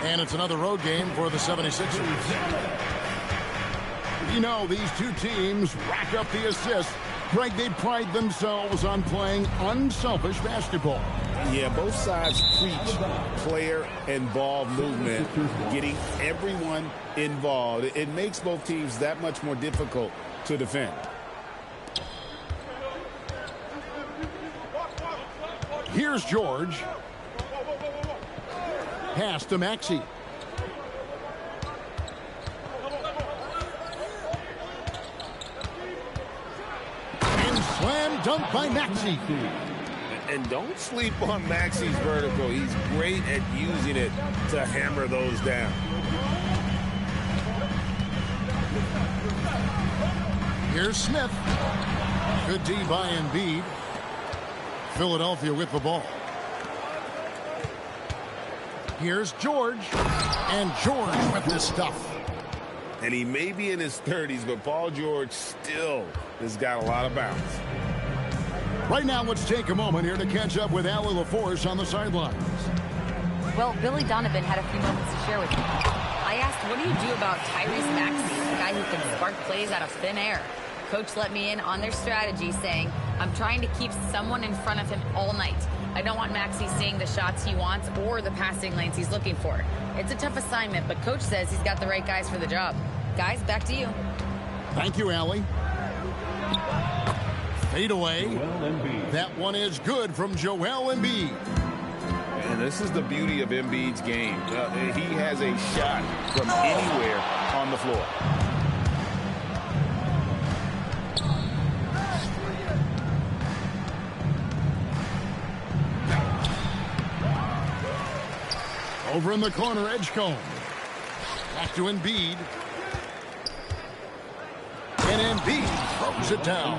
And it's another road game for the 76ers. You know, these two teams rack up the assists. Greg, they pride themselves on playing unselfish basketball. Yeah, both sides preach player-involved movement, getting everyone involved. It makes both teams that much more difficult to defend. Here's George. Pass to Maxey. And slam dunk by Maxey. And don't sleep on Maxey's vertical. He's great at using it to hammer those down. Here's Smith. Good D by Embiid. Philadelphia with the ball. Here's George. And George with this stuff. And he may be in his 30s, but Paul George still has got a lot of bounce. Right now, let's take a moment here to catch up with Allie LaForce on the sidelines. Well, Billy Donovan had a few moments to share with me. I asked, what do you do about Tyrese Maxey, a guy who can spark plays out of thin air? Coach let me in on their strategy, saying, I'm trying to keep someone in front of him all night. I don't want Maxey seeing the shots he wants or the passing lanes he's looking for. It's a tough assignment, but Coach says he's got the right guys for the job. Guys, back to you. Thank you, Allie. Fade away. That one is good from Joel Embiid. And this is the beauty of Embiid's game. He has a shot from anywhere on the floor. Over in the corner, Edgecombe. Back to Embiid. And Embiid throws it down.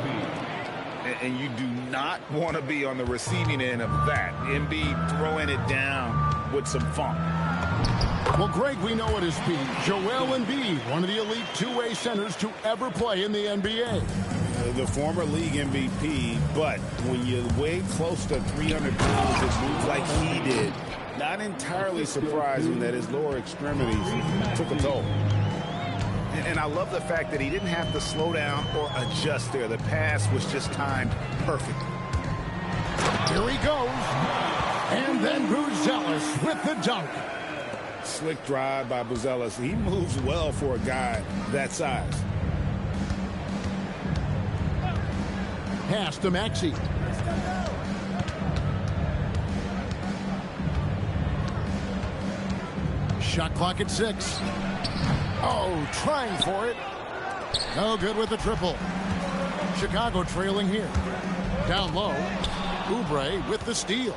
And you do not want to be on the receiving end of that. Embiid throwing it down with some funk. Well, Greg, we know at his speed. Joel Embiid, one of the elite two-way centers to ever play in the NBA. The former league MVP, but when you weigh close to 300 pounds and move like he did, not entirely surprising that his lower extremities took a toll. And I love the fact that he didn't have to slow down or adjust there. The pass was just timed perfectly. Here he goes. And then Buzelis with the dunk. Slick drive by Buzelis. He moves well for a guy that size. Pass to Maxey. Shot clock at 6. Oh, trying for it. No good with the triple. Chicago trailing here. Down low. Oubre with the steal.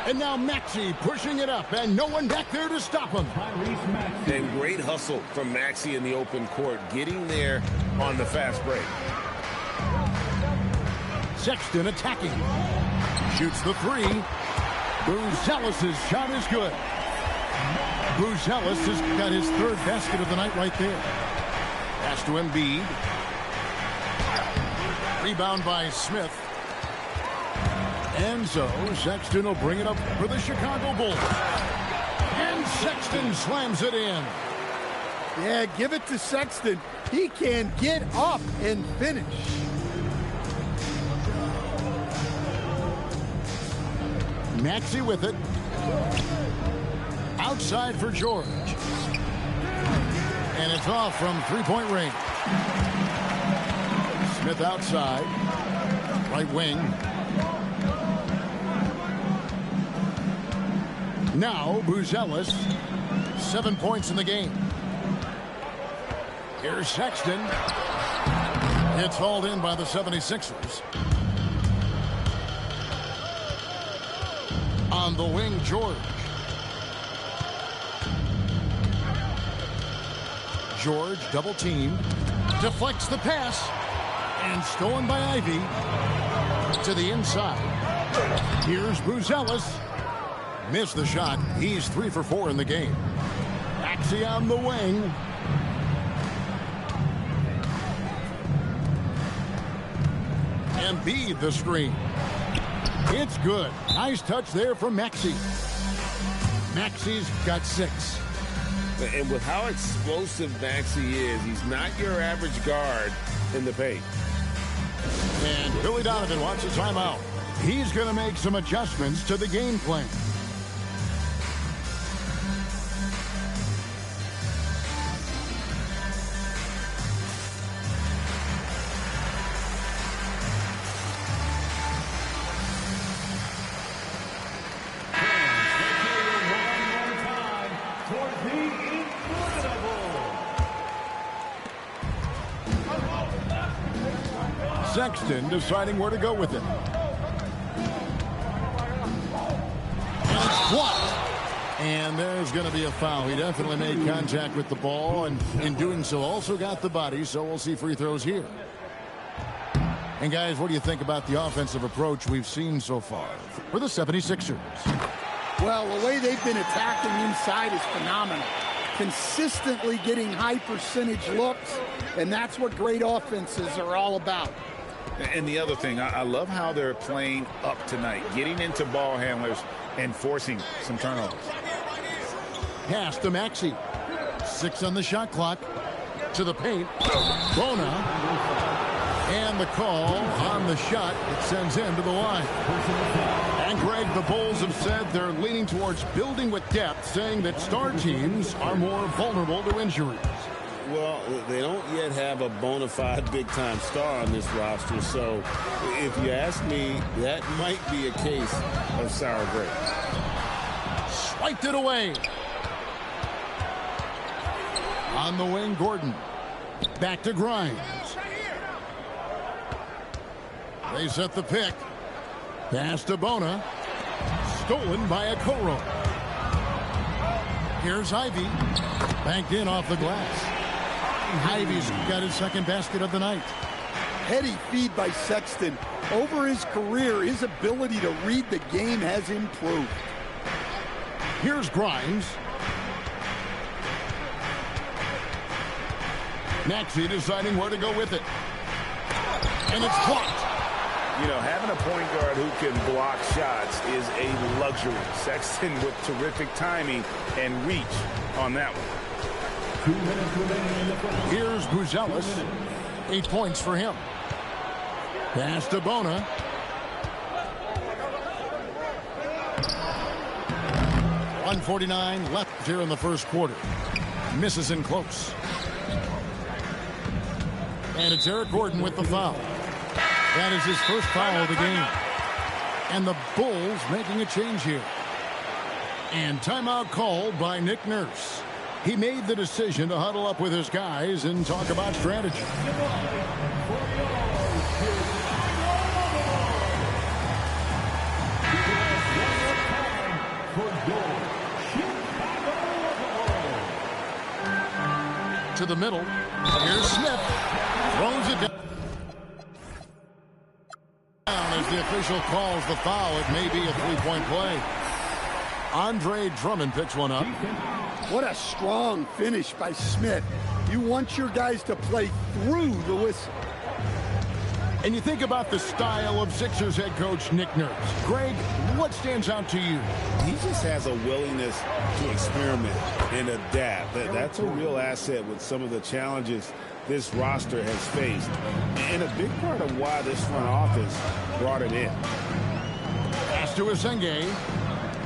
And now Maxey pushing it up, and no one back there to stop him. And great hustle from Maxey in the open court, getting there on the fast break. Sexton attacking. Shoots the 3. Buzelis' shot is good. Buzelis has got his third basket of the night right there. Pass to Embiid. Rebound by Smith. And so Sexton will bring it up for the Chicago Bulls. And Sexton slams it in. Yeah, give it to Sexton. He can get up and finish. Maxey with it. Outside for George. And it's off from three-point range. Smith outside. Right wing. Now Buzelis. 7 points in the game. Here's Sexton. It's hauled in by the 76ers. On the wing, George. George double teamed. Deflects the pass. And stolen by Ivy. To the inside. Here's Buzelis. Missed the shot. He's 3 for 4 in the game. Maxey on the wing. Embiid the screen. It's good. Nice touch there from Maxey. Maxey's got 6. And with how explosive Maxey is, he's not your average guard in the paint. And Billy Donovan wants a timeout. He's going to make some adjustments to the game plan. Sexton deciding where to go with it. And it's blocked. And there's going to be a foul. He definitely made contact with the ball, and in doing so also got the body, so we'll see free throws here. And guys, what do you think about the offensive approach we've seen so far for the 76ers? Well, the way they've been attacking inside is phenomenal. Consistently getting high percentage looks, and that's what great offenses are all about. And the other thing, I love how they're playing up tonight, getting into ball handlers and forcing some turnovers. Pass to Maxey. 6 on the shot clock. To the paint. Bona. And the call on the shot. It sends him to the line. And Greg, the Bulls have said they're leaning towards building with depth, saying that star teams are more vulnerable to injuries. Well, they don't yet have a bona fide big-time star on this roster, so if you ask me, that might be a case of sour grapes. Swiped it away. On the wing, Gordon. Back to Grimes. They set the pick. Pass to Bona. Stolen by Okoro. Here's Ivy. Banked in off the glass. Ivy's got his second basket of the night. Heady feed by Sexton. Over his career, his ability to read the game has improved. Here's Grimes. Maxey deciding where to go with it. And it's blocked. You know, having a point guard who can block shots is a luxury. Sexton with terrific timing and reach on that one. 2 minutes remaining in the first. Here's Buzelis. 8 points for him. Pass to Bona. .149 left here in the first quarter. Misses in close. And it's Eric Gordon with the foul. That is his first foul of the game. And the Bulls making a change here. And timeout called by Nick Nurse. He made the decision to huddle up with his guys and talk about strategy. To the middle. Here's Smith. Throws it down. As the official calls the foul, it may be a three-point play. Andre Drummond picks one up. What a strong finish by Smith. You want your guys to play through the whistle. And you think about the style of Sixers head coach Nick Nurse. Greg, what stands out to you? He just has a willingness to experiment and adapt. That's a real asset with some of the challenges this roster has faced. And a big part of why this front office brought it in. Pass to Asenge.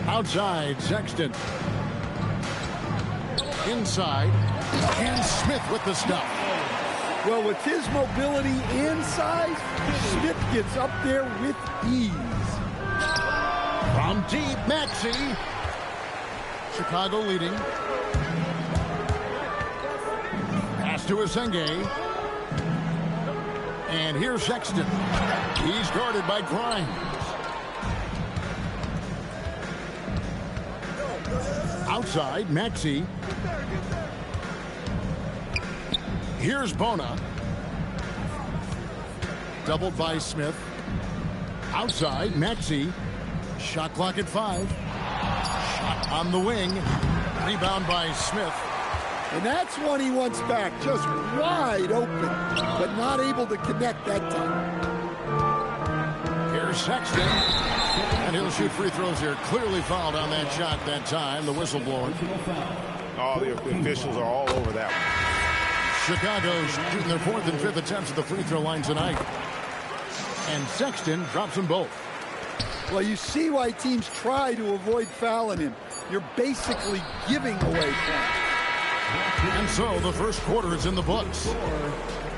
Outside, Sexton. Inside, and Smith with the stop. Well, with his mobility and size, Smith gets up there with ease. From deep, Maxey. Chicago leading. Pass to Asenge. And here's Sexton. He's guarded by Grimes. Outside, Maxey. Here's Bona. Doubled by Smith. Outside, Maxey. Shot clock at 5. Shot on the wing. Rebound by Smith. And that's one he wants back. Just wide open, but not able to connect that time. Here's Sexton. And he'll shoot free throws here. Clearly fouled on that shot that time. The whistle blowing. All the officials are all over that one. Chicago shooting their 4th and 5th attempts at the free throw line tonight. And Sexton drops them both. Well, you see why teams try to avoid fouling him. You're basically giving away points. And so the first quarter is in the books.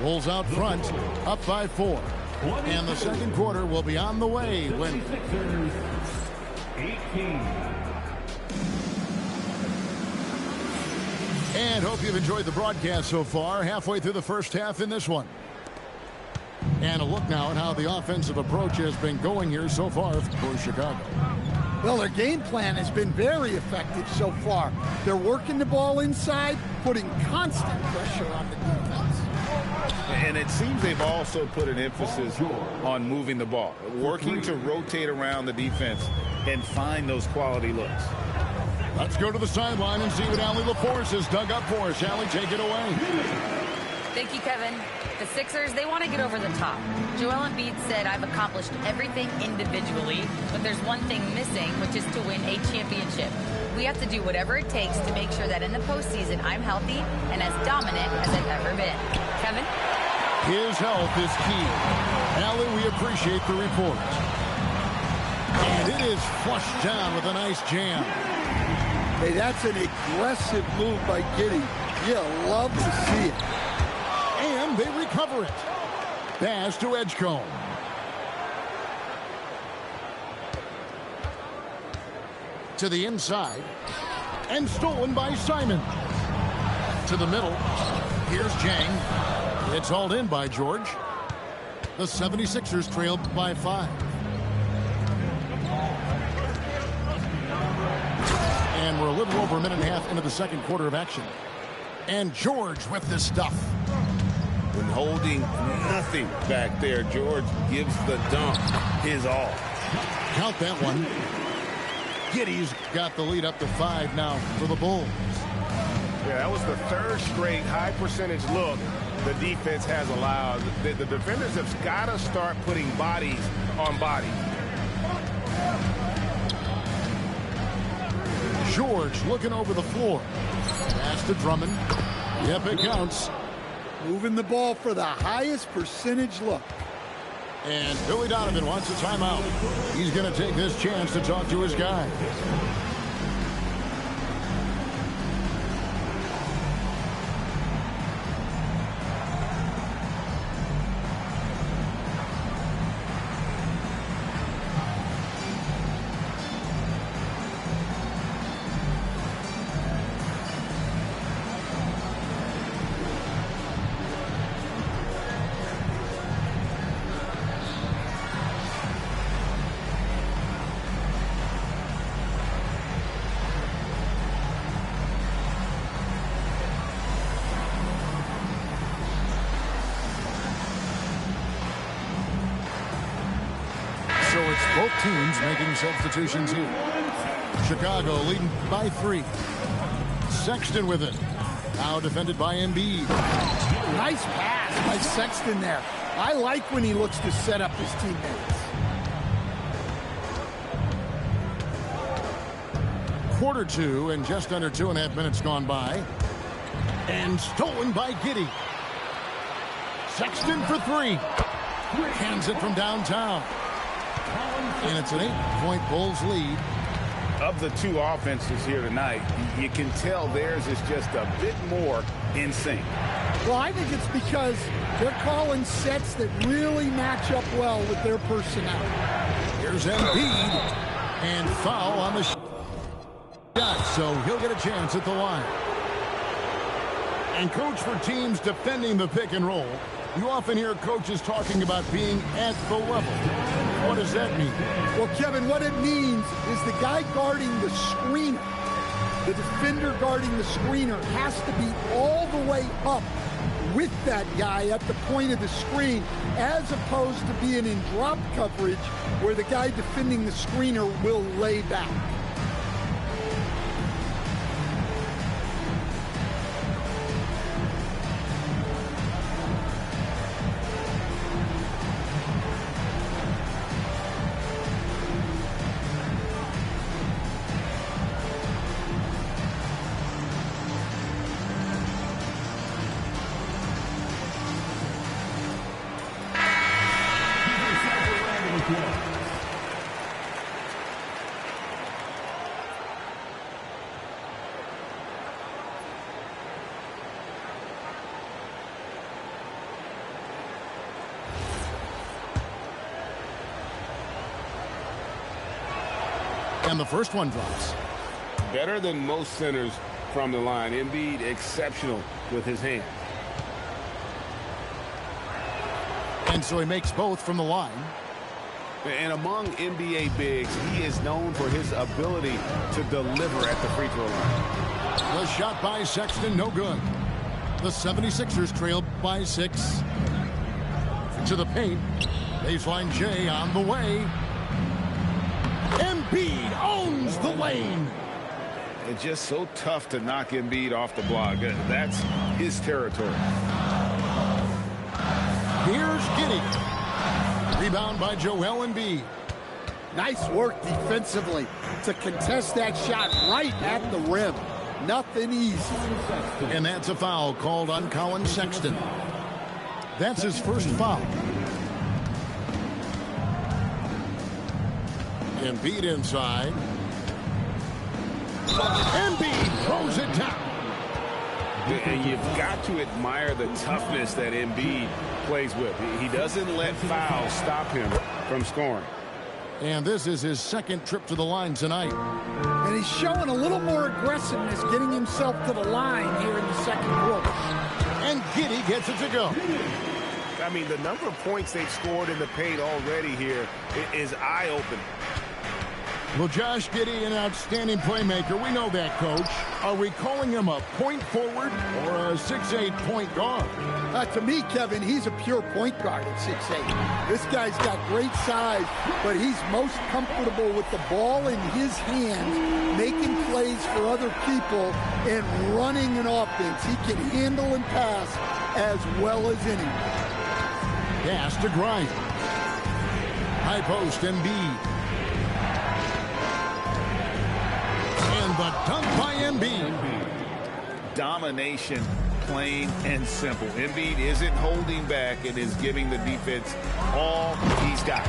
Bulls out front, up by 4. And the second quarter will be on the way when... And hope you've enjoyed the broadcast so far. Halfway through the first half in this one. And a look now at how the offensive approach has been going here so far for Chicago. Well, their game plan has been very effective so far. They're working the ball inside, putting constant pressure on the defense. And it seems they've also put an emphasis on moving the ball, working to rotate around the defense and find those quality looks. Let's go to the sideline and see what Allie LaForce has dug up for us. Allie, take it away. Thank you, Kevin. The Sixers, they want to get over the top. Joel Embiid said, I've accomplished everything individually, but there's one thing missing, which is to win a championship. We have to do whatever it takes to make sure that in the postseason, I'm healthy and as dominant as I've ever been. Kevin? His health is key. Allie, we appreciate the report. And it is flushed down with a nice jam. Hey, that's an aggressive move by Giddey. You love to see it. And they recover it. Pass to Edgecombe. To the inside. And stolen by Simon. To the middle. Here's Jang. It's hauled in by George. The 76ers trail by 5. And we're a little over a minute and a half into the second quarter of action. And George with the stuff. When holding nothing back there, George gives the dunk his all. Count that one. Giddey's got the lead up to 5 now for the Bulls. Yeah, that was the 3rd straight high percentage look the defense has allowed. The defenders have got to start putting bodies on bodies. George looking over the floor. Pass to Drummond. Yep, it counts. Moving the ball for the highest percentage look. And Billy Donovan wants a timeout. He's going to take this chance to talk to his guy. So it's both teams making substitutions here. Chicago leading by 3. Sexton with it. Now defended by Embiid. Nice pass by Sexton there. I like when he looks to set up his teammates. Quarter 2 and just under 2.5 minutes gone by. And stolen by Giddey. Sexton for 3. Hands it from downtown. And it's an 8-point Bulls lead. Of the two offenses here tonight, you can tell theirs is just a bit more in sync. Well, I think it's because they're calling sets that really match up well with their personnel. Here's Embiid. And foul on the shot, so he'll get a chance at the line. And coach, for teams defending the pick and roll, you often hear coaches talking about being at the level. What does that mean? Well, Kevin, what it means is the guy guarding the screener, the defender guarding the screener, has to be all the way up with that guy at the point of the screen, as opposed to being in drop coverage where the guy defending the screener will lay back. And the first one drops. Better than most centers from the line. Embiid exceptional with his hand. And so he makes both from the line. And among NBA bigs, he is known for his ability to deliver at the free throw line. The shot by Sexton, no good. The 76ers trail by 6. To the paint. Baseline J on the way. Embiid owns the lane. It's just so tough to knock Embiid off the block. That's his territory. Here's Giddey. Rebound by Joel Embiid. Nice work defensively to contest that shot right at the rim. Nothing easy. And that's a foul called on Colin Sexton. That's his first foul. Embiid inside. Embiid throws it down. And you've got to admire the toughness that Embiid plays with. He doesn't let fouls stop him from scoring. And this is his second trip to the line tonight. And he's showing a little more aggressiveness, getting himself to the line here in the second quarter. And Giddey gets it to go. I mean, the number of points they've scored in the paint already here is eye-opening. Well, Josh Giddey, an outstanding playmaker. We know that, Coach. Are we calling him a point forward or a 6'8" point guard? To me, Kevin, he's a pure point guard at 6'8". This guy's got great size, but he's most comfortable with the ball in his hands, making plays for other people and running an offense. He can handle and pass as well as anyone. Pass to Grimes. High post, Embiid. And the dunk by Embiid. Domination, plain and simple. Embiid isn't holding back and is giving the defense all he's got.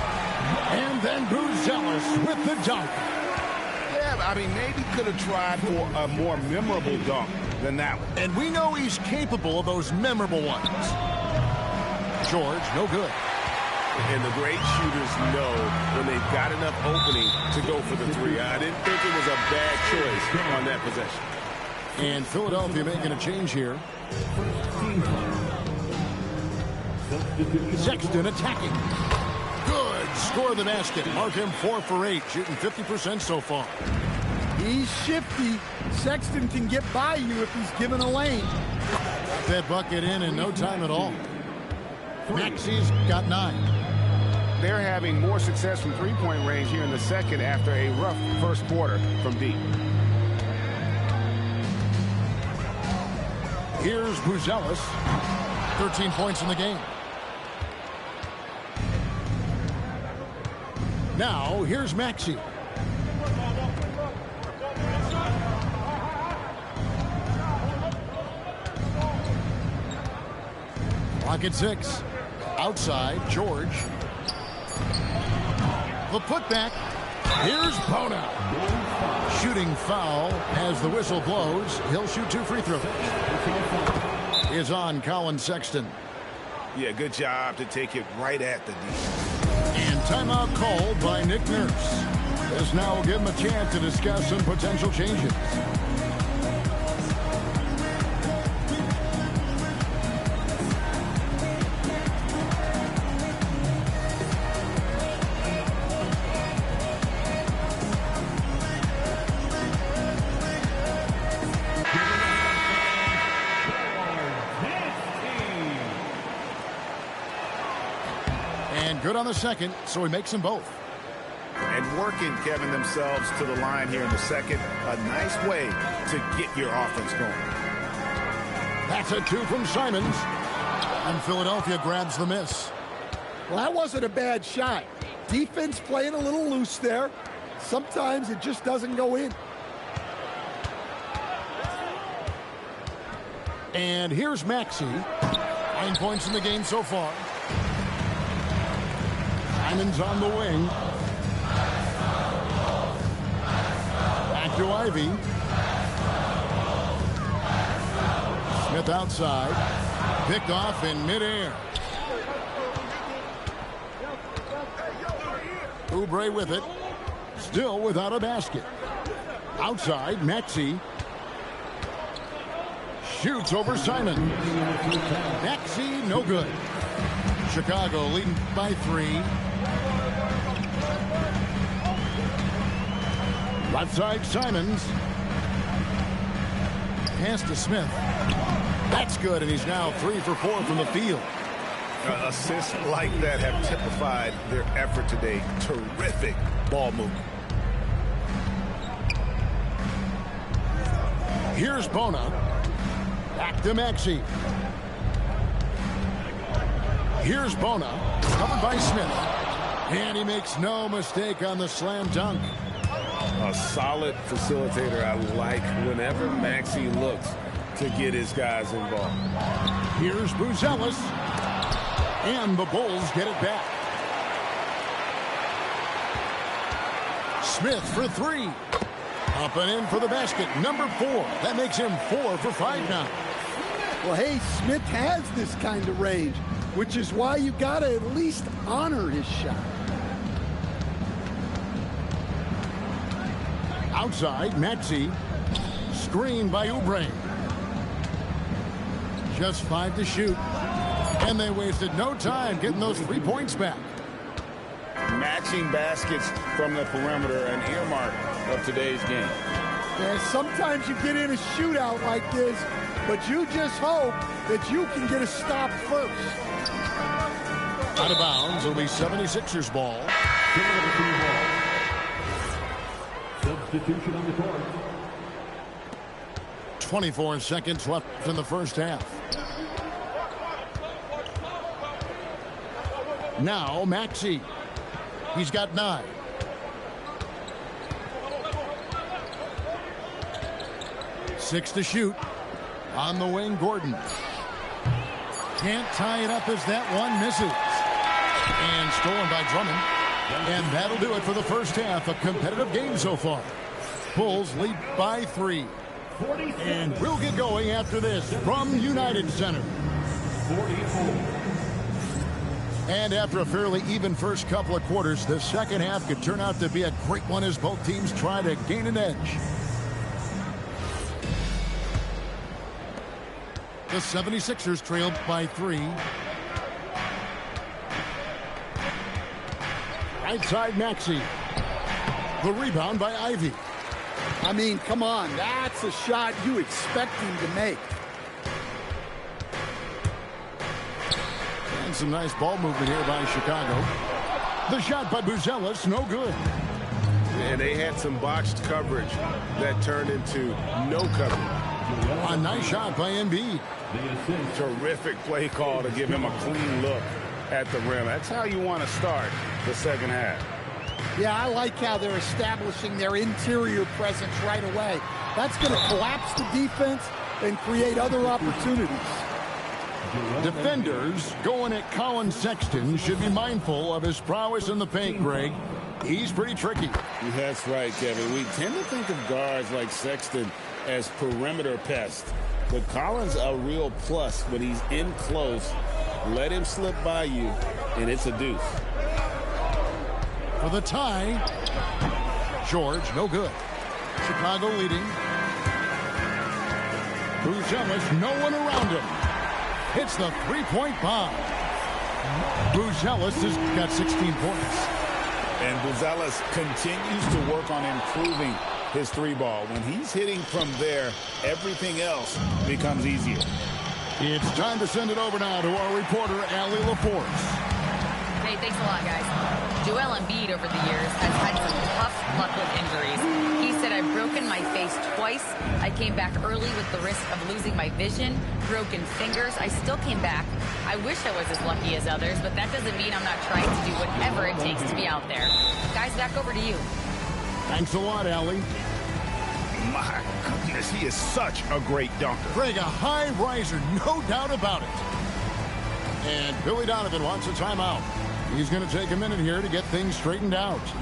And then Buzelis with the dunk. Yeah, I mean, maybe could have tried for a more memorable dunk than that one. And we know he's capable of those memorable ones. George, no good. And the great shooters know when they've got enough opening to go for the three. I didn't think it was a bad choice on that possession. And Philadelphia making a change here. Sexton attacking. Good. Score the basket. Mark him 4 for 8. Shooting 50% so far. He's shifty. Sexton can get by you if he's given a lane. Got that bucket in no time at all. Maxi's got 9. They're having more success from three-point range here in the second after a rough first quarter from deep. Here's Buzelis. 13 points in the game. Now, here's Maxey. Clock at 6. Outside, George. The putback. Here's Bona. Shooting foul as the whistle blows. He'll shoot 2 free throws. Is on Colin Sexton. Yeah, good job to take it right at the defense. And timeout called by Nick Nurse. This now will give him a chance to discuss some potential changes. Good on the second, so he makes them both. And working, Kevin, themselves to the line here in the second. A nice way to get your offense going. That's a 2 from Simons. And Philadelphia grabs the miss. Well, that wasn't a bad shot. Defense playing a little loose there. Sometimes it just doesn't go in. And here's Maxey. 9 points in the game so far. Simons on the wing. Back to Ivy. Smith outside. Picked off in midair. Oubre with it. still without a basket. Outside, Maxey. Shoots over Simon. Maxey, no good. Chicago leading by 3. Left side, Simons. Pass to Smith. That's good, and he's now 3 for 4 from the field. Assists like that have typified their effort today. Terrific ball movement. Here's Bona. Back to Maxey. Here's Bona. Covered by Smith. And he makes no mistake on the slam dunk. A solid facilitator. I like whenever Maxey looks to get his guys involved. Here's Buzelis. And the Bulls get it back. Smith for 3. Up and in for the basket. Number 4. That makes him 4 for 5 now. Well, hey, Smith has this kind of range, which is why you got to at least honor his shot. Outside, Maxey. Screen by Oubre. Just 5 to shoot. And they wasted no time getting those 3 points back. Matching baskets from the perimeter, an earmark of today's game. And sometimes you get in a shootout like this, but you just hope that you can get a stop first. Out of bounds, it'll be 76ers ball. Substitution on the court. 24 seconds left in the first half. Now Maxey. He's got 9. Six to shoot. On the wing, Gordon. Can't tie it up as that one misses. And stolen by Drummond. And that'll do it for the first half. A competitive game so far. Bulls lead by 3. And we'll get going after this from United Center. 44. And after a fairly even first couple of quarters, the second half could turn out to be a great one as both teams try to gain an edge. The 76ers trailed by 3. Right side, Maxey. The rebound by Ivy. I mean, come on, that's a shot you expect him to make. And some nice ball movement here by Chicago. The shot by Buzelis, no good. And they had some botched coverage that turned into no coverage. A nice shot by Embiid. Terrific play call to give him a clean look at the rim. That's how you want to start the second half. Yeah, I like how they're establishing their interior presence right away. That's going to collapse the defense and create other opportunities. Defenders going at Colin Sexton should be mindful of his prowess in the paint, Greg. He's pretty tricky. That's right, Kevin. We tend to think of guards like Sexton as perimeter pests. But Collins a real plus when he's in close. Let him slip by you, and it's a deuce. For the tie, George, no good. Chicago leading. Buzelis, no one around him. Hits the three-point bomb. Buzelis has got 16 points. And Buzelis continues to work on improving his three ball. When he's hitting from there, everything else becomes easier. It's time to send it over now to our reporter, Allie LaForce. Hey, thanks a lot, guys. Joel Embiid over the years has had some tough luck with injuries. He said, I've broken my face twice. I came back early with the risk of losing my vision, broken fingers. I still came back. I wish I was as lucky as others, but that doesn't mean I'm not trying to do whatever it takes to be out there. Guys, back over to you. Thanks a lot, Allie. My goodness, he is such a great dunker. Greg, a high riser, no doubt about it. And Billy Donovan wants a timeout. He's going to take a minute here to get things straightened out. Put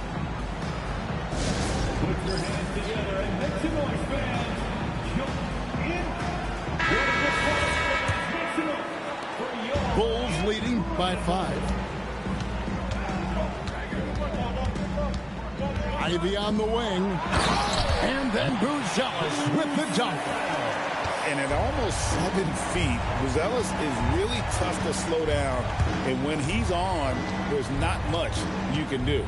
your hands together and make some noise, fans. Jump in. Bulls leading by 5. Ivy on the wing. And then Buzelis with the dunk. And at almost 7 feet, Buzelis is really tough to slow down. And when he's on, there's not much you can do.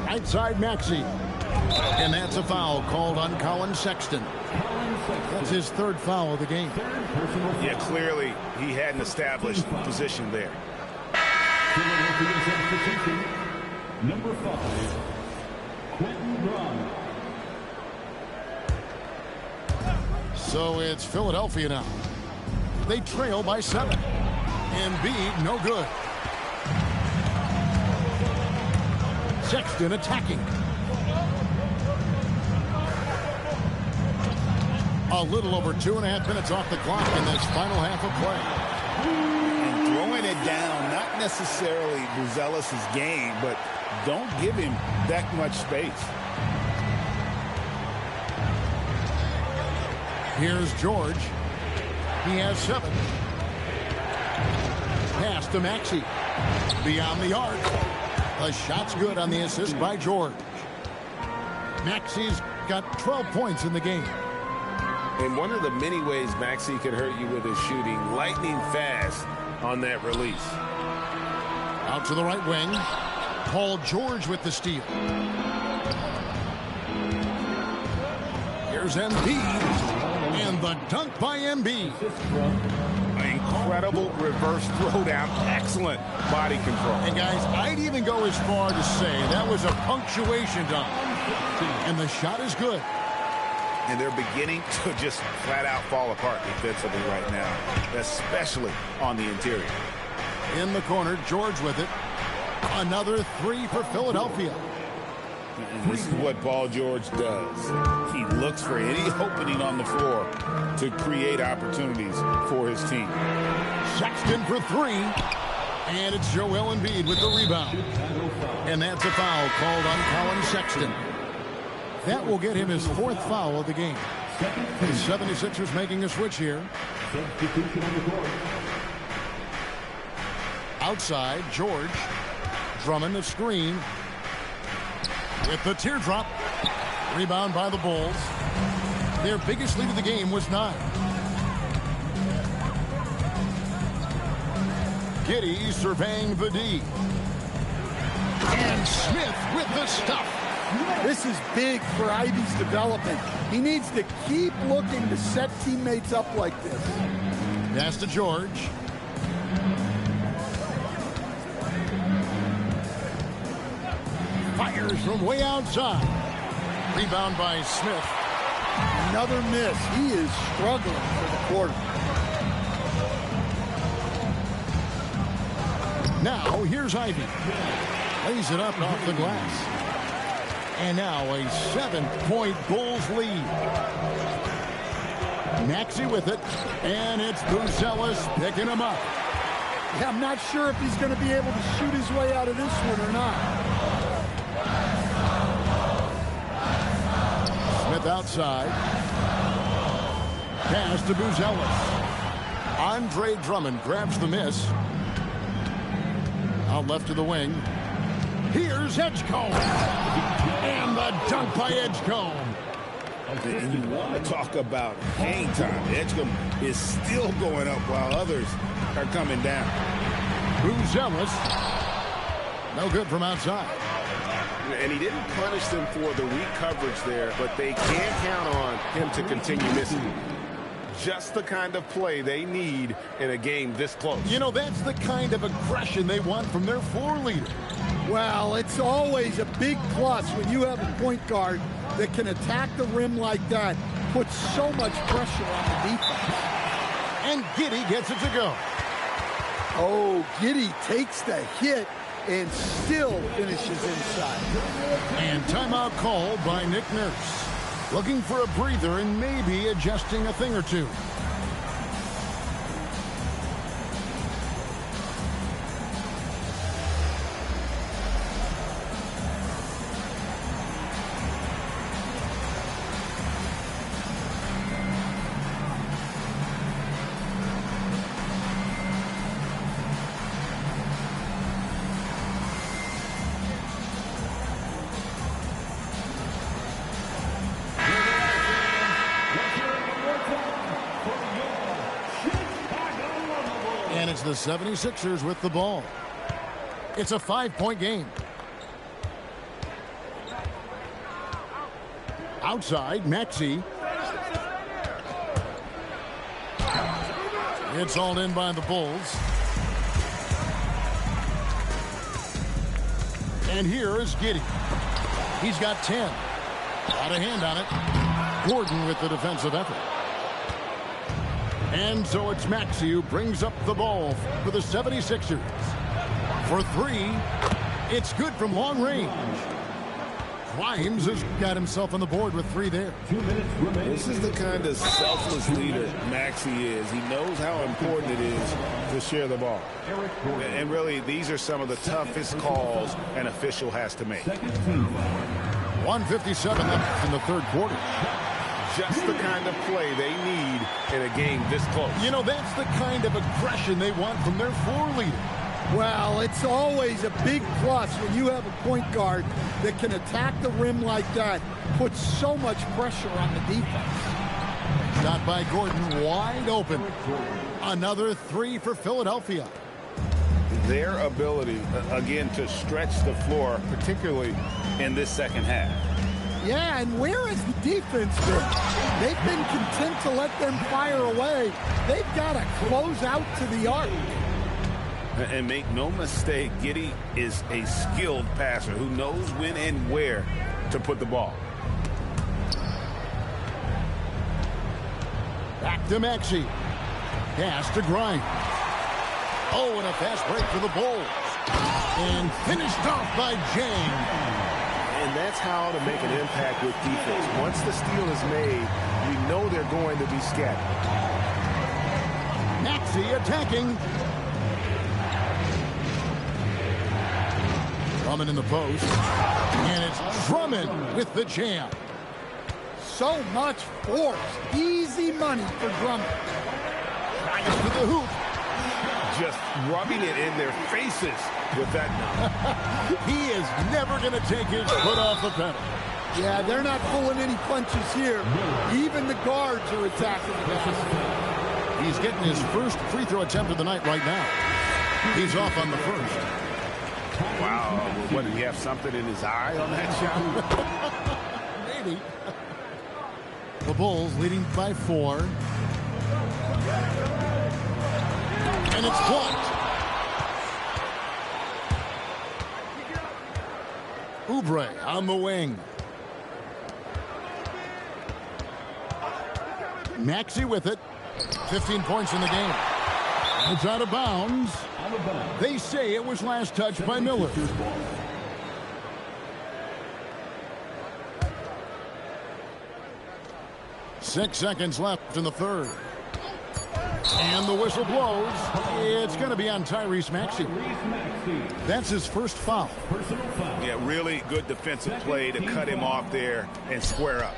Right side Maxey. And that's a foul called on Colin Sexton. That's his 3rd foul of the game. Yeah, clearly he had an established position there. Number 5, Quentin Brown. So it's Philadelphia now. They trail by 7. Embiid, no good. Sexton attacking. A little over 2.5 minutes off the clock in this final half of play. And throwing it down, not necessarily Buzelis' game, but don't give him that much space. Here's George. He has 7. Pass to Maxey. Beyond the arc. The shot's good on the assist by George. Maxey's got 12 points in the game. And one of the many ways Maxey can hurt you with his shooting, lightning fast on that release. Out to the right wing. Paul George with the steal. Here's Embiid. And the dunk by Embiid. Incredible reverse throwdown. Excellent body control. And guys, I'd even go as far to say that was a punctuation dunk. And the shot is good. And they're beginning to just flat out fall apart defensively right now, especially on the interior. In the corner, George with it. Another 3 for Philadelphia. And this is what Paul George does. He looks for any opening on the floor to create opportunities for his team. Sexton for 3. And it's Joel Embiid with the rebound. And that's a foul called on Colin Sexton. That will get him his 4th foul of the game. The 76ers making a switch here. Outside, George. Drummond the screen. With the teardrop. Rebound by the Bulls. Their biggest lead of the game was 9. Giddey surveying the D. And Smith with the stuff. This is big for Ivy's development. He needs to keep looking to set teammates up like this. Pass to George. Fires from way outside. Rebound by Smith. Another miss. He is struggling for the quarter. Now, here's Ivy. Lays it up off the glass. And now a 7-point Bulls lead. Maxey with it. And it's Buzelis picking him up. Yeah, I'm not sure if he's going to be able to shoot his way out of this one or not. Smith outside. Pass to Buzelis. Andre Drummond grabs the miss. Out left to the wing. Here's Edgecombe. And the dunk by Edgecombe. And you want to talk about hang time. Edgecombe is still going up while others are coming down. Buzelis. No good from outside. And he didn't punish them for the weak coverage there, but they can't count on him to continue missing. Just the kind of play they need in a game this close. You know, that's the kind of aggression they want from their floor leader. Well, it's always a big plus when you have a point guard that can attack the rim like that, puts so much pressure on the defense. And Giddey gets it to go. Oh, Giddey takes the hit and still finishes inside. And timeout called by Nick Nurse. Looking for a breather and maybe adjusting a thing or two. It's the 76ers with the ball. It's a 5-point game. Outside, Maxey. It's hauled in by the Bulls. And here is Giddey. He's got 10. Got a hand on it. Gordon with the defensive effort. And so it's Maxey who brings up the ball for the 76ers. For three, it's good from long range. Grimes has got himself on the board with 3 there. This is the kind of selfless leader Maxey is. He knows how important it is to share the ball. And really, these are some of the toughest calls an official has to make. 1:57 left in the third quarter. Just the kind of play they need in a game this close. You know, that's the kind of aggression they want from their floor leader. Well, it's always a big plus when you have a point guard that can attack the rim like that, put so much pressure on the defense. Shot by Gordon, wide open. Another 3 for Philadelphia. Their ability, again, to stretch the floor, particularly in this second half. Yeah, and where has the defense been? They've been content to let them fire away. They've got to close out to the arc. And make no mistake, Giddey is a skilled passer who knows when and where to put the ball. Back to Maxey. Pass to Grimes. Oh, and a fast break for the Bulls. And finished off by James. And that's how to make an impact with defense. Once the steal is made, we know they're going to be scattered. Maxey attacking. Drummond in the post. And it's Drummond with the jam. So much force. Easy money for Drummond. Right to the hoop. Just rubbing it in their faces with that number. He is never going to take his foot off the pedal. Yeah, they're not pulling any punches here. Even the guards are attacking the basket. He's getting his first free throw attempt of the night right now. He's off on the first. Wow. What, did he have something in his eye on that shot? Maybe. The Bulls leading by 4. And it's blocked. Oubre on the wing. Maxey with it. 15 points in the game. It's out of bounds. They say it was last touched by Miller. Six seconds left in the third. And the whistle blows. It's going to be on Tyrese Maxey. That's his first foul. Yeah, really good defensive play to cut him off there and square up.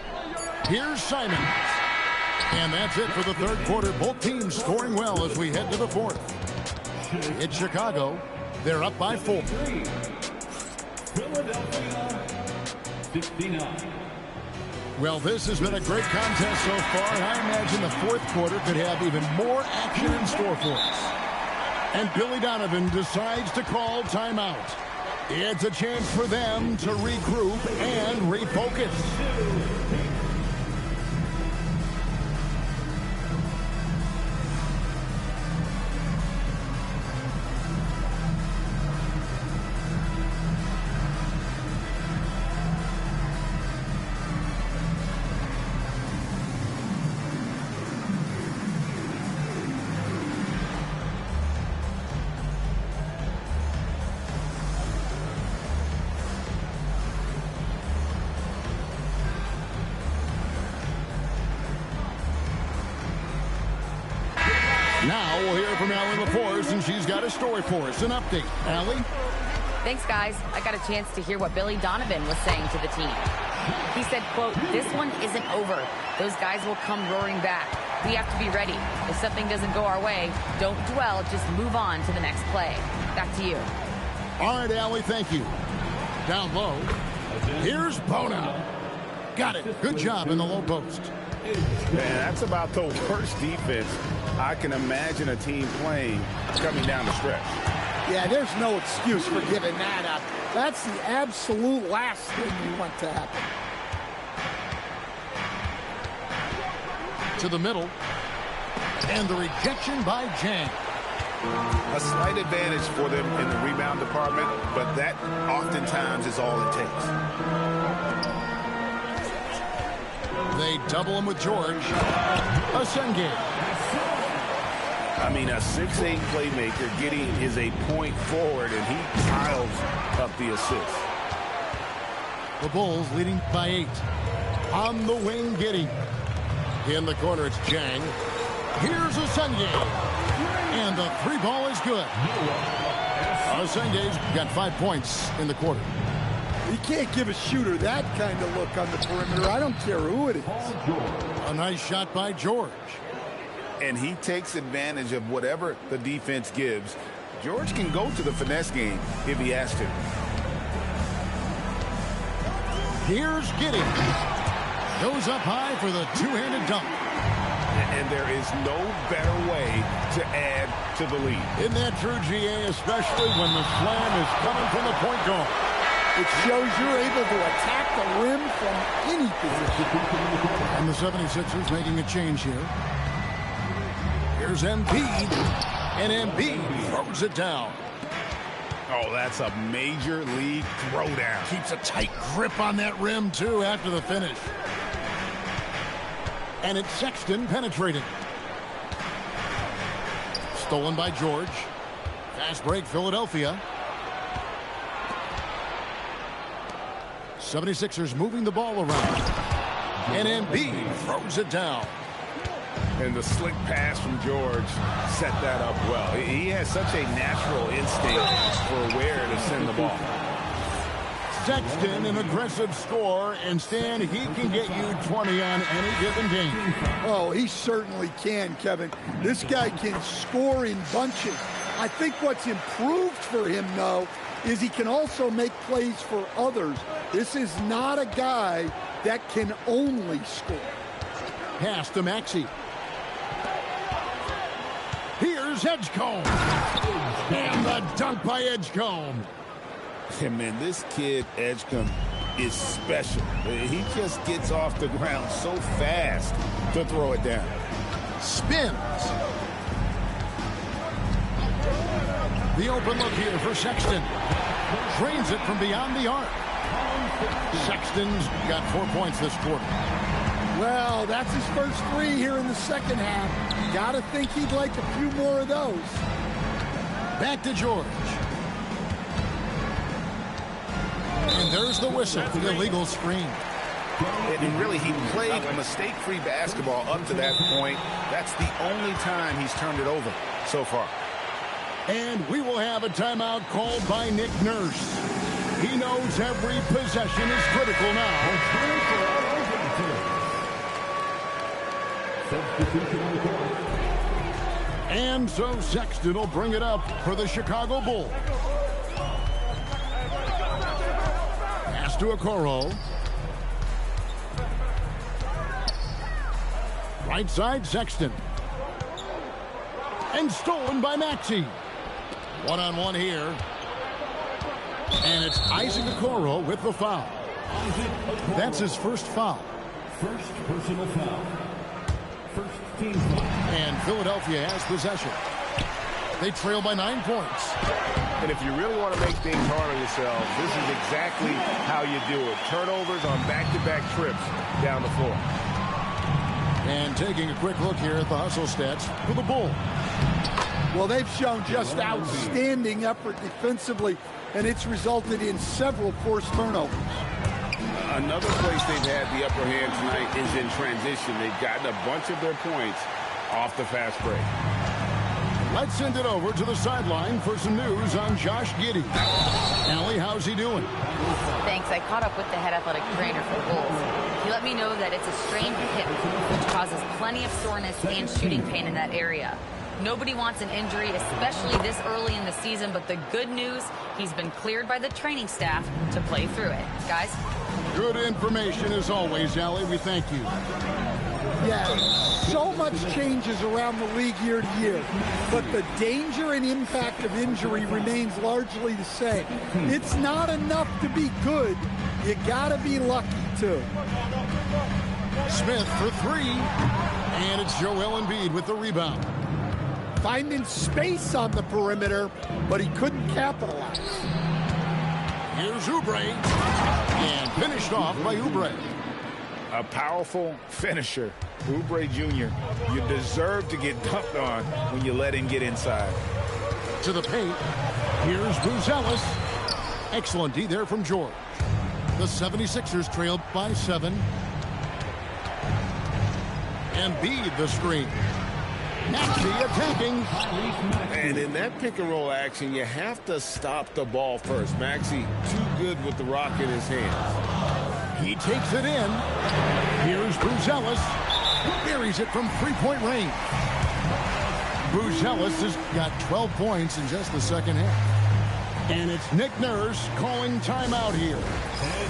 Here's Simons. And that's it for the third quarter. Both teams scoring well as we head to the fourth. It's Chicago. They're up by 4. Philadelphia 69. Well, this has been a great contest so far, and I imagine the fourth quarter could have even more action in store for us. And Billy Donovan decides to call timeout. It's a chance for them to regroup and refocus. Now we'll hear from Allie LaForce, and she's got a story for us. An update. Allie? Thanks, guys. I got a chance to hear what Billy Donovan was saying to the team. He said, quote, "This one isn't over. Those guys will come roaring back. We have to be ready. If something doesn't go our way, don't dwell. Just move on to the next play." Back to you. All right, Allie, thank you. Down low. Here's Bona. Got it. Good job in the low post. Man, that's about the worst defense I can imagine a team playing coming down the stretch. Yeah, there's no excuse for giving that up. That's the absolute last thing you want to happen. To the middle. And the rejection by Jang. A slight advantage for them in the rebound department, but that oftentimes is all it takes. They double him with George. A Senge. I mean, a 6'8" playmaker getting is a point forward, and he piles up the assist. The Bulls leading by 8. On the wing, Giddey. In the corner, it's Jang. Here's Senge. And the 3 ball is good. Senge's got 5 points in the quarter. You can't give a shooter that kind of look on the perimeter. I don't care who it is. A nice shot by George. And he takes advantage of whatever the defense gives. George can go to the finesse game if he has to. Here's Giddey. Goes up high for the two-handed dunk. And there is no better way to add to the lead. Isn't that true, GA, especially when the slam is coming from the point guard? It shows you're able to attack the rim from any position. And the 76ers making a change here. Here's Embiid. And Embiid throws it down. Oh, that's a major league throwdown. Keeps a tight grip on that rim, too, after the finish. And it's Sexton penetrating. Stolen by George. Fast break, Philadelphia. 76ers moving the ball around. And Embiid throws it down. And the slick pass from George set that up well. He has such a natural instinct for where to send the ball. Sexton, an aggressive scorer, and Stan, he can get you 20 on any given game. Oh, he certainly can, Kevin. This guy can score in bunches. I think what's improved for him, though, is he can also make plays for others. This is not a guy that can only score. Pass to Maxey. Here's Edgecombe. And the dunk by Edgecombe. And man, this kid, Edgecombe, is special. He just gets off the ground so fast to throw it down. Spins. The open look here for Sexton. Drains it from beyond the arc. Sexton's got 4 points this quarter. Well, that's his first 3 here in the second half. Gotta think he'd like a few more of those. Back to George. And there's the whistle. The illegal screen. And really, he played a mistake-free basketball up to that point. That's the only time he's turned it over so far. And we will have a timeout called by Nick Nurse. He knows every possession is critical now. And so Sexton will bring it up for the Chicago Bulls. Pass to Okoro. Right side, Sexton. And stolen by Maxey. One-on-one here. And it's Isaac Okoro with the foul. That's his first foul. First personal foul. First team foul. And Philadelphia has possession. They trail by 9 points. And if you really want to make things hard on yourself, this is exactly how you do it. Turnovers on back-to-back trips down the floor. And taking a quick look here at the hustle stats for the Bulls. Well, they've shown just outstanding effort defensively, and it's resulted in several forced turnovers. Another place they've had the upper hand tonight is in transition. They've gotten a bunch of their points off the fast break. Let's send it over to the sideline for some news on Josh Giddey. Allie, how's he doing? Thanks. I caught up with the head athletic trainer for the Bulls. He let me know that it's a strained hip, which causes plenty of soreness and shooting pain in that area. Nobody wants an injury, especially this early in the season, but the good news, he's been cleared by the training staff to play through it. Guys? Good information as always, Allie. We thank you. Yeah, so much changes around the league year to year, but the danger and impact of injury remains largely the same. It's not enough to be good. You gotta be lucky, too. Smith for three, and it's Joel Embiid with the rebound. Finding space on the perimeter, but he couldn't capitalize. Here's Oubre, and finished off by Oubre. A powerful finisher, Oubre Jr. You deserve to get dunked on when you let him get inside. To the paint, here's Buzelis. Excellent D there from George. The 76ers trailed by 7. Embiid the screen. Maxey attacking. And in that pick-and-roll action, you have to stop the ball first. Maxey too good with the rock in his hands. He takes it in. Here's Buzelis. Buries it from three-point range. Buzelis has got 12 points in just the second half. And it's Nick Nurse calling timeout here.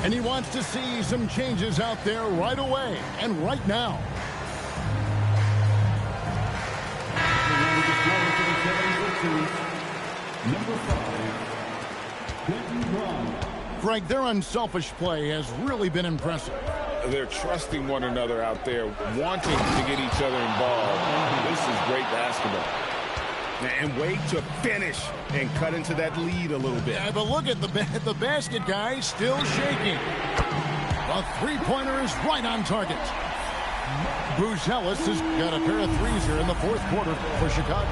And he wants to see some changes out there right away and right now. Number 5, Quentin Brown. Greg, their unselfish play has really been impressive. They're trusting one another out there, wanting to get each other involved. This is great basketball. And wait to finish and cut into that lead a little bit. Yeah, but look at the basket guy still shaking. A three-pointer is right on target. Buzelis has got a pair of threes here in the fourth quarter for Chicago.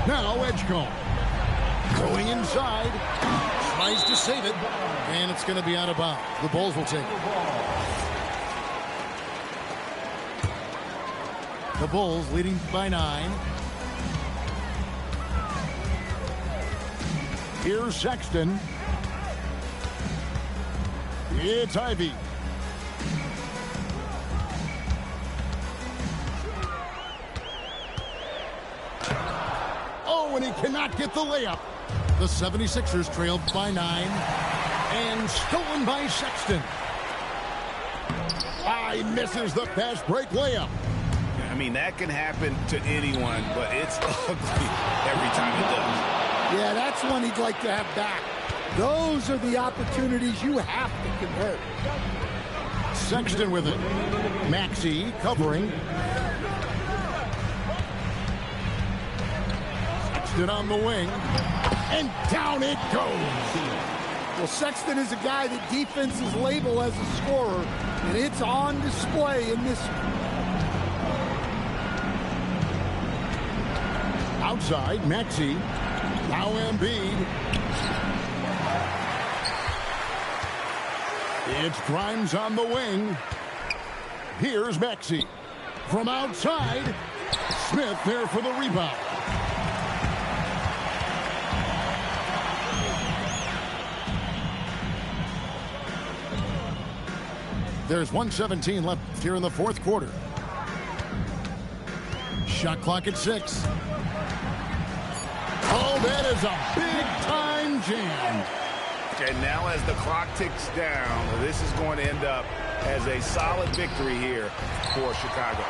Now Edgecombe going inside, tries to save it, and it's going to be out of bounds. The Bulls will take it. The Bulls leading by 9. Here's Sexton. It's Ivy. Oh, and he cannot get the layup. The 76ers trailed by 9 and stolen by Sexton. He misses the fast break layup. I mean, that can happen to anyone, but it's ugly every time it does. Yeah, that's one he'd like to have back. Those are the opportunities you have to convert. Sexton with it. Maxey covering. Sexton on the wing. And down it goes. Well, Sexton is a guy that defenses label as a scorer, and it's on display in this one. Outside, Maxey. Now Embiid. It's Grimes on the wing. Here's Maxey. From outside, Smith there for the rebound. There's 1:17 left here in the fourth quarter. Shot clock at 6. Oh, that is a big-time jam. And now as the clock ticks down, this is going to end up as a solid victory here for Chicago.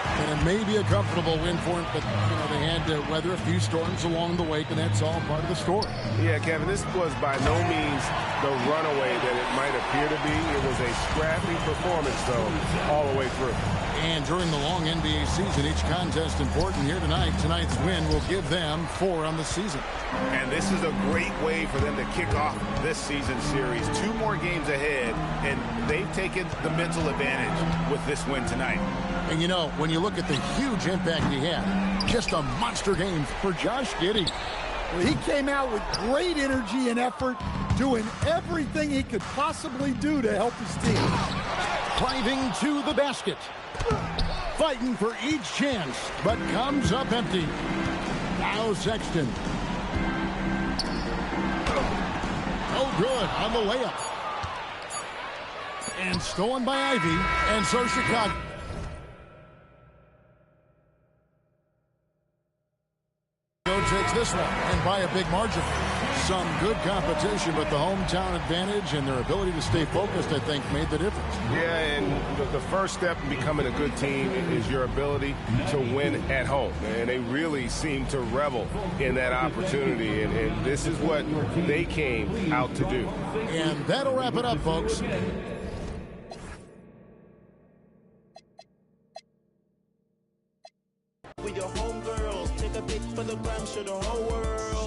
And it may be a comfortable win for him, but they had to weather a few storms along the way, and that's all part of the story. Yeah, Kevin, this was by no means the runaway that it might appear to be. It was a scrappy performance, though, all the way through. And during the long NBA season, each contest important here tonight. Tonight's win will give them 4 on the season. And this is a great way for them to kick off this season series. 2 more games ahead, and they've taken the mental advantage with this win tonight. And when you look at the huge impact he had, just a monster game for Josh Giddey. Well, he came out with great energy and effort, doing everything he could possibly do to help his team. Driving to the basket. Fighting for each chance, but comes up empty. Now Sexton. Oh, good on the layup. And stolen by Ivy, and so Chicago takes this one, and by a big margin. Some good competition, but the hometown advantage and their ability to stay focused, I think, made the difference. Yeah, and the first step in becoming a good team is your ability to win at home. And they really seem to revel in that opportunity, and this is what they came out to do. And that'll wrap it up, folks.